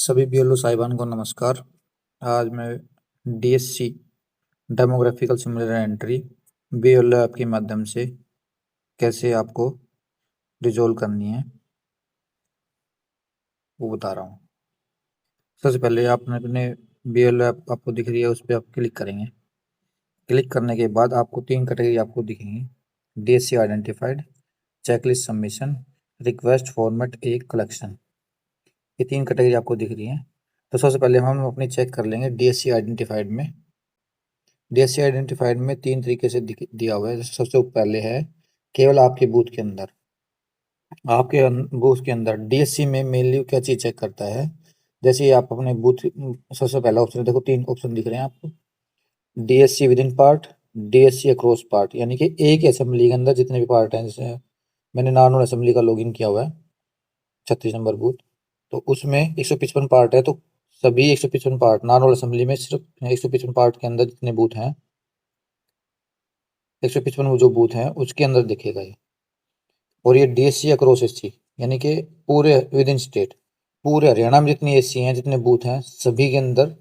सभी बीएलओ साहिबान को नमस्कार। आज मैं DSC demographical similar entry BLO app के माध्यम से कैसे आपको रिजोल्व करनी है वो बता रहा हूँ। सबसे पहले आपने अपने बीएलओ ऐप आपको दिख रही है, उस पर आप क्लिक करेंगे। क्लिक करने के बाद आपको 3 कैटेगरी आपको दिखेंगी: DSC identified, checklist submission, request format A collection. ये 3 कैटेगरी आपको दिख रही हैं। तो सबसे पहले हम अपनी चेक कर लेंगे डीएससी आइडेंटिफाइड में। डीएससी आइडेंटिफाइड में 3 तरीके से दिया हुआ है। सबसे पहले है केवल आपके बूथ के अंदर। आपके बूथ के अंदर डीएससी में मेनली क्या चीज चेक करता है, जैसे आप अपने बूथ, सबसे पहला ऑप्शन देखो, 3 ऑप्शन दिख रहे हैं आपको: DSC with in part, DSC across part, यानी कि एक असेंबली के अंदर जितने भी पार्ट हैं। जैसे मैंने नॉर्मल असेंबली का लॉगिन किया हुआ है, 36 नंबर बूथ, तो उसमें 155 पार्ट है। तो सभी 155 पार्ट नॉर्मल असेंबली में सिर्फ 155 पार्ट के अंदर जितने बूथ हैं, 155 जो बूथ हैं उसके अंदर दिखेगा ये। और ये डीएससी अक्रॉस एससी, यानी कि पूरे विद इन स्टेट, पूरे हरियाणा में जितनी एससी हैं, जितने बूथ हैं, सभी के अंदर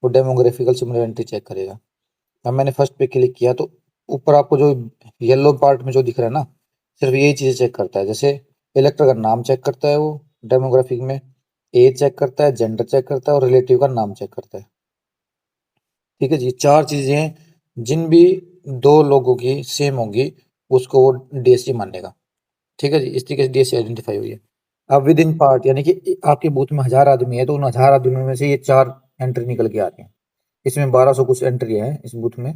वो डेमोग्राफिकल सिमिलरिटी चेक करेगा। अब मैंने फर्स्ट पे क्लिक किया तो ऊपर आपको जो येलो पार्ट में जो दिख रहा है ना, सिर्फ यही चीजें चेक करता है। जैसे इलेक्टर का नाम चेक करता है वो डेमोग्राफिक में, एज चेक करता है, जेंडर चेक करता है और रिलेटिव का नाम चेक करता है। ठीक है जी, 4 चीजें जिन भी 2 लोगों की सेम होंगी उसको वो डीएससी मानेगा। ठीक है जी, इस तरीके से डीएससी आइडेंटिफाई हुई है। अब विद इन पार्ट, यानी कि आपके बूथ में 1000 आदमी है तो उन 1000 आदमी में से ये 4 एंट्री निकल के आ रही है। इसमें 1200 कुछ एंट्री है इस बूथ में,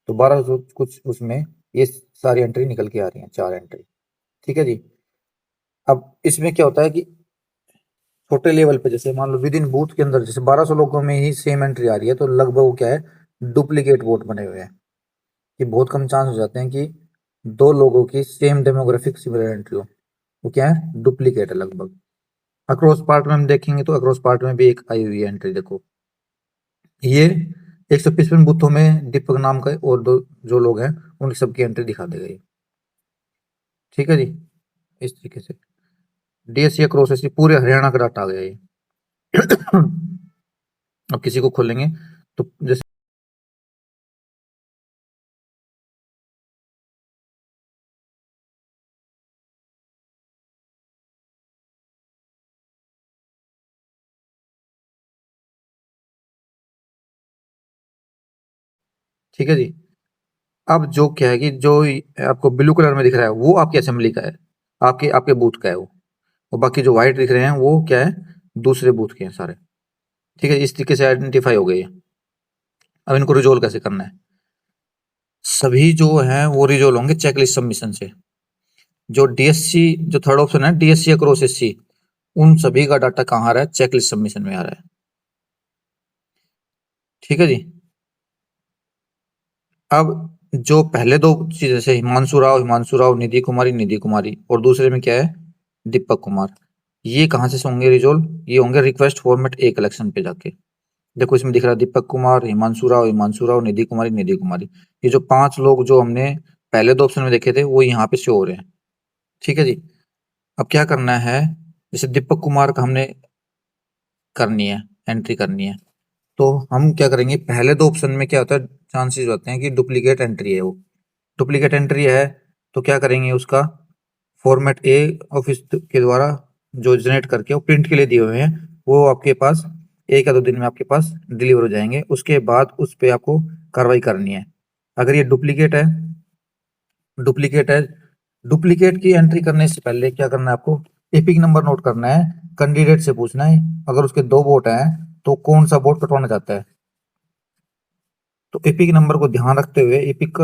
तो 1200 कुछ उसमें ये सारी एंट्री निकल के आ रही है, 4 एंट्री। ठीक है जी। अब इसमें क्या होता है कि छोटे लेवल पे, जैसे मान लो विद इन बूथ के अंदर जैसे 1200 लोगों में ही सेम एंट्री आ रही है, तो लगभग वो क्या है, डुप्लीकेट वोट बने हुए हैं। कि बहुत कम चांस हो जाते हैं कि 2 लोगों की सेम डेमोग्राफिक सिमिलर एंट्री हो, वो क्या है, डुप्लीकेट है लगभग। अक्रॉस पार्ट में हम देखेंगे तो अक्रॉस पार्ट में भी एक आई हुई है एंट्री, देखो ये 155 बूथों में दीपक नाम का और 2 जो लोग हैं उनकी सबकी एंट्री दिखा देगा ये। ठीक है जी, इस तरीके से डीएससी अक्रॉस एससी पूरे हरियाणा का डाटा आ गया ये। अब किसी को खोलेंगे तो जैसे ठीक है जी। अब जो क्या है कि जो आपको ब्लू कलर में दिख रहा है वो आपकी असेंबली का है, आपके आपके बूथ का है वो। और बाकी जो व्हाइट दिख रहे हैं वो क्या है, दूसरे बूथ के हैं सारे। ठीक है, इस तरीके से आइडेंटिफाई हो गई है। अब इनको रिजोल्व कैसे करना है, सभी जो हैं वो रिजोल्व होंगे चेकलिस्ट सबमिशन से। जो डीएससी, जो थर्ड ऑप्शन है डीएससी अक्रॉस एससी, उन सभी का डाटा कहाँ आ रहा है, चेकलिस्ट सबमिशन में आ रहा है। ठीक है जी। अब जो पहले 2 चीज, जैसे हिमांशु राव, निधि कुमारी, और दूसरे में क्या है, दीपक कुमार, ये कहाँ से होंगे रिजोल्व, ये होंगे रिक्वेस्ट फॉर्मेट ए कलेक्शन पे जाके। देखो इसमें दिख रहा है दीपक कुमार, हिमांशु राव, निधि कुमारी, ये जो 5 लोग जो हमने पहले 2 ऑप्शन में देखे थे वो यहाँ पे शो हो रहे हैं। ठीक है जी। अब क्या करना है, जैसे दीपक कुमार का हमने करनी है, एंट्री करनी है, तो हम क्या करेंगे, पहले 2 ऑप्शन में क्या होता है, चांसेस होते हैं कि डुप्लीकेट एंट्री है, वो डुप्लीकेट एंट्री है तो क्या करेंगे, उसका फॉर्मेट ए ऑफिस के द्वारा जो जनरेट करके वो प्रिंट के लिए दिए हुए हैं, वो आपके पास 1 या 2 दिन में आपके पास डिलीवर हो जाएंगे। उसके बाद उस पर आपको कार्रवाई करनी है। अगर ये डुप्लीकेट है, डुप्लीकेट की एंट्री करने से पहले क्या करना है, आपको एपिक नंबर नोट करना है, कैंडिडेट से पूछना है अगर उसके 2 वोट हैं तो कौन सा वोट कटवाना चाहता है। तो एपिक नंबर को ध्यान रखते हुए, एपिक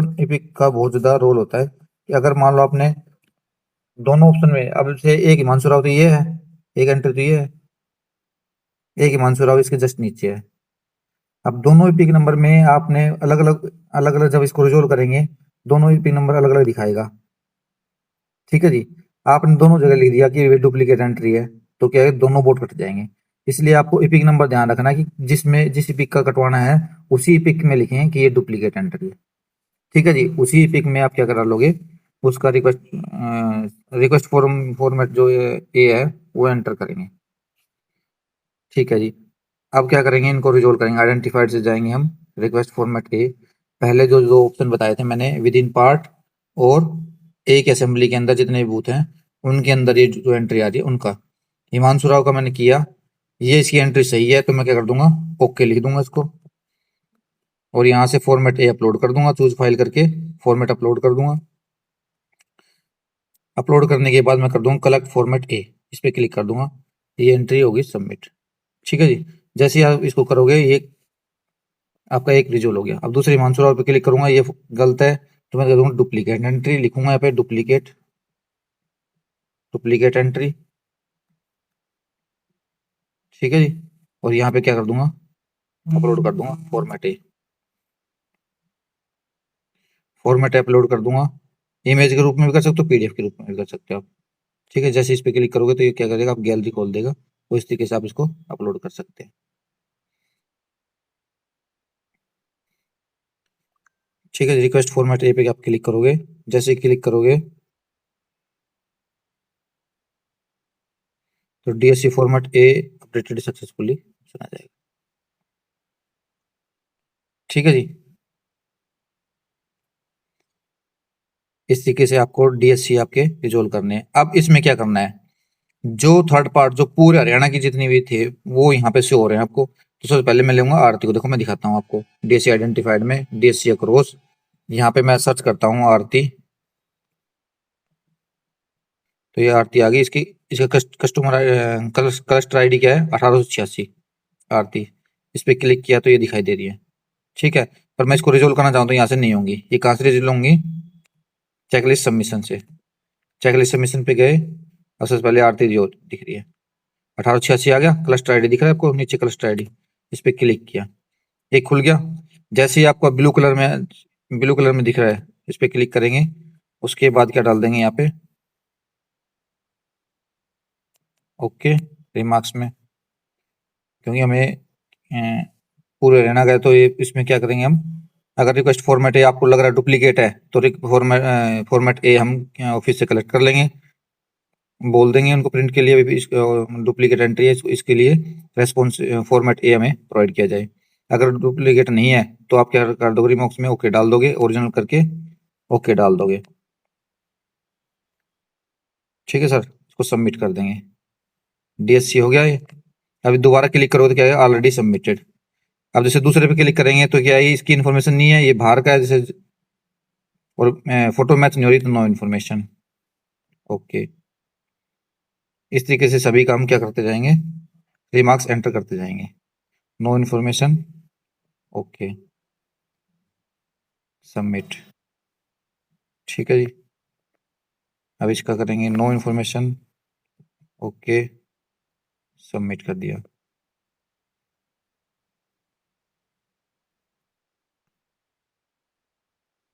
का बहुत ज्यादा रोल होता है कि अगर मान लो आपने दोनों ऑप्शन में, अब से एक हिमांशु राव तो ये है, एक एंट्री तो ये है, एक हिमांशु राव इसके जस्ट नीचे है। अब दोनों एपिक नंबर में आपने अलग अलग जब इसको रिजोल्व करेंगे, दोनों एपिक नंबर अलग अलग दिखाएगा। ठीक है जी। आपने दोनों जगह लिख दिया कि डुप्लीकेट एंट्री है, तो क्या है, दोनों वोट कट जाएंगे। इसलिए आपको एपिक नंबर ध्यान रखना है कि जिस एपिक का कटवाना है उसी एपिक में लिखें कि ये डुप्लीकेट एंट्री है। ठीक है जी, उसी एपिक में आप क्या करा लोगे, उसका रिक्वेस्ट फॉर्मेट जो ए है वो एंटर करेंगे। ठीक है जी। अब क्या करेंगे, इनको रिजोल्व करेंगे। आइडेंटिफाइड से जाएंगे हम, रिक्वेस्ट फॉर्मेट ए। पहले जो दो ऑप्शन बताए थे मैंने, विद इन पार्ट और एक असेंबली के अंदर जितने भी बूथ हैं उनके अंदर ये जो एंट्री आ रही है उनका। हिमांशु राव का मैंने किया, ये इसकी एंट्री सही है तो मैं क्या कर दूंगा, ओके लिख दूंगा इसको। और यहाँ से फॉर्मेट ए अपलोड कर दूंगा, चूज फाइल करके फॉर्मेट अपलोड कर दूंगा। अपलोड करने के बाद मैं कर दूंगा कलेक्ट फॉर्मेट ए, इस पर क्लिक कर दूंगा, ये एंट्री होगी सबमिट। ठीक है जी। जैसे ही आप इसको करोगे ये आपका एक रिजोल्व हो गया। अब दूसरे हिमांशु राव पे क्लिक करूंगा, ये गलत है तो मैं कर दूंगा डुप्लीकेट एंट्री, लिखूंगा यहाँ पे डुप्लीकेट, डुप्लीकेट एंट्री। ठीक है जी। और यहाँ पे क्या कर दूंगा, अपलोड कर दूंगा फॉर्मेट ए, फॉर्मेट अपलोड कर दूंगा। इमेज के रूप में भी कर सकते हो, पीडीएफ के रूप में भी कर सकते हो आप। ठीक है, जैसे इस पे क्लिक करोगे तो ये क्या करेगा, आप गैलरी खोल देगा, तो इस तरीके से आप इसको अपलोड कर सकते हैं। ठीक है, रिक्वेस्ट फॉर्मेट ए पे आप क्लिक करोगे, जैसे क्लिक करोगे तो डीएससी फॉर्मेट ए अपडेटेड सक्सेसफुली सुना जाएगा। ठीक है जी। इस तरीके से आपको डीएससी आपके रिजोल्व करने हैं। अब इसमें क्या करना है, जो थर्ड पार्ट जो पूरे हरियाणा की जितनी भी थे वो यहाँ पे शो हो रहे हैं आपको। तो सबसे पहले मैं लूंगा आरती को, देखो मैं दिखाता हूँ आपको, डीएससी आइडेंटिफाइड में डीएससी अक्रॉस, यहाँ पे मैं सर्च करता हूँ आरती, तो ये आरती आ गई। इसकी इसका कस्टमर क्लस्टर आईडी क्या है, 1886 आरती। इस पे क्लिक किया तो ये दिखाई दे रही है। ठीक है, पर मैं इसको रिजोल्व करना चाहूँ तो यहाँ से नहीं होंगी, ये कहाँ से रिजोल्व होंगी, चेकलिस्ट सबमिशन से। चेकलिस्ट सबमिशन पे गए और सबसे पहले आरती जो दिख रही है 1886 आ गया, क्लस्टर आईडी दिख रहा है आपको नीचे, क्लस्टर आईडी, इस पे क्लिक किया, एक खुल गया। जैसे ही आपको ब्लू कलर में दिख रहा है, इस पे क्लिक करेंगे, उसके बाद क्या डाल देंगे यहाँ पे, ओके रिमार्क्स में, क्योंकि हमें पूरे हरियाणा का है तो ये इसमें क्या करेंगे हम, अगर रिक्वेस्ट फॉर्मेट ए आपको लग रहा है डुप्लीकेट है तो फॉर्मेट ए हम ऑफिस से कलेक्ट कर लेंगे, बोल देंगे उनको प्रिंट के लिए भी डुप्लीकेट एंट्री है, इसके लिए रेस्पॉन्स फॉर्मेट ए हमें प्रोवाइड किया जाए। अगर डुप्लीकेट नहीं है तो आप क्या कर दोगे, रिमॉक्स में ओके डाल दोगे, ओरिजिनल करके ओके डाल दोगे। ठीक है सर, इसको सबमिट कर देंगे, डीएससी हो गया ये। अभी दोबारा क्लिक करोगे तो क्या है, ऑलरेडी सबमिटेड। अब जैसे दूसरे पे क्लिक करेंगे तो क्या है, इसकी इन्फॉर्मेशन नहीं है, ये बाहर का है जैसे, और फोटो मैच नहीं हो रही तो नो इन्फॉर्मेशन, ओके। इस तरीके से सभी काम क्या करते जाएंगे, रिमार्क्स एंटर करते जाएंगे, नो इन्फॉर्मेशन, ओके सबमिट। ठीक है जी। अब इसका करेंगे नो इन्फॉर्मेशन, ओके सबमिट कर दिया।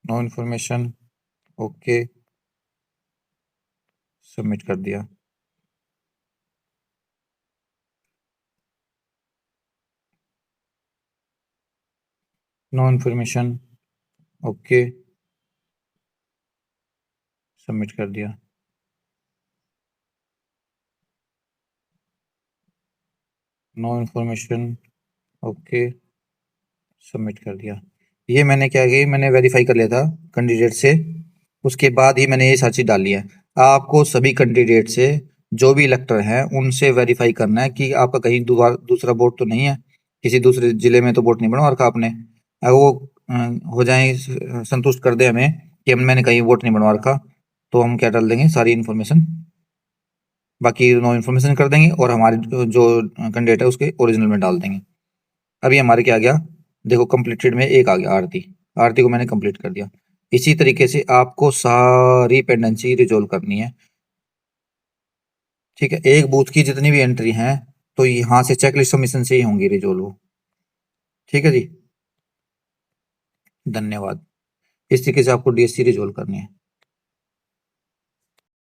नो इन्फॉर्मेशन, ओके सबमिट कर दिया। नो इन्फॉर्मेशन, ओके सबमिट कर दिया। नो इन्फॉर्मेशन, ओके सबमिट कर दिया। ये मैंने क्या किया, मैंने वेरीफाई कर लिया था कैंडिडेट से, उसके बाद ही मैंने ये सारी चीज डाली है। आपको सभी कैंडिडेट से जो भी इलेक्टर हैं उनसे वेरीफाई करना है कि आपका कहीं दूसरा वोट तो नहीं है, किसी दूसरे जिले में तो वोट नहीं बनवा रखा आपने। अगर वो हो जाए, संतुष्ट कर दे हमें कि मैंने कहीं वोट नहीं बनवा रखा, तो हम क्या डाल देंगे, सारी इन्फॉर्मेशन, बाकी नो इन्फॉर्मेशन कर देंगे और हमारे जो कैंडिडेट है उसके ओरिजिनल में डाल देंगे। अभी हमारे क्या आ गया, देखो कंप्लीटेड में एक आ गया आरती, आरती को मैंने कंप्लीट कर दिया। इसी तरीके से आपको सारी पेंडेंसी रिजोल्व करनी है। ठीक है, एक बूथ की जितनी भी एंट्री हैं तो यहाँ से चेकलिस्ट सबमिशन से ही होंगी रिजोल्व। ठीक है जी, धन्यवाद। इस तरीके से आपको डीएससी रिजोल्व करनी है।